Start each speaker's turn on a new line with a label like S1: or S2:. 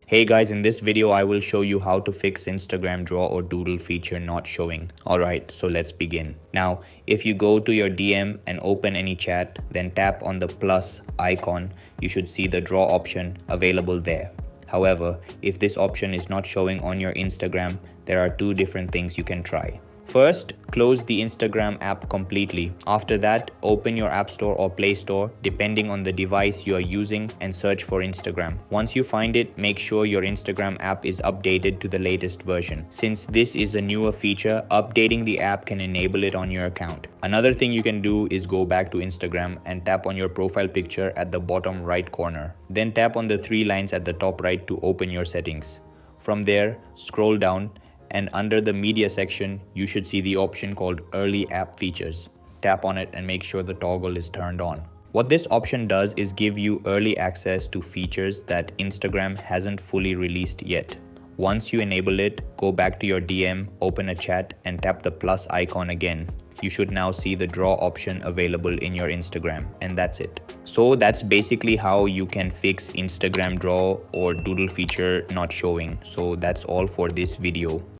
S1: Hey guys, in this video I will show you how to fix Instagram draw or doodle feature not showing. Alright, so let's begin. Now, if you go to your DM and open any chat, then tap on the plus icon, you should see the draw option available there. However, if this option is not showing on your Instagram, there are two different things you can try. First, close the Instagram app completely. After that, open your App Store or Play Store depending on the device you are using and search for Instagram. Once you find it, make sure your Instagram app is updated to the latest version. Since this is a newer feature, updating the app can enable it on your account. Another thing you can do is go back to Instagram and tap on your profile picture at the bottom right corner. Then tap on the three lines at the top right to open your settings. From there, scroll down and under the media section, you should see the option called early app features. Tap on it and make sure the toggle is turned on. What this option does is give you early access to features that Instagram hasn't fully released yet. Once you enable it, go back to your DM, open a chat and tap the plus icon again. You should now see the draw option available in your Instagram, and that's it. So that's basically how you can fix Instagram draw or doodle feature not showing. So that's all for this video.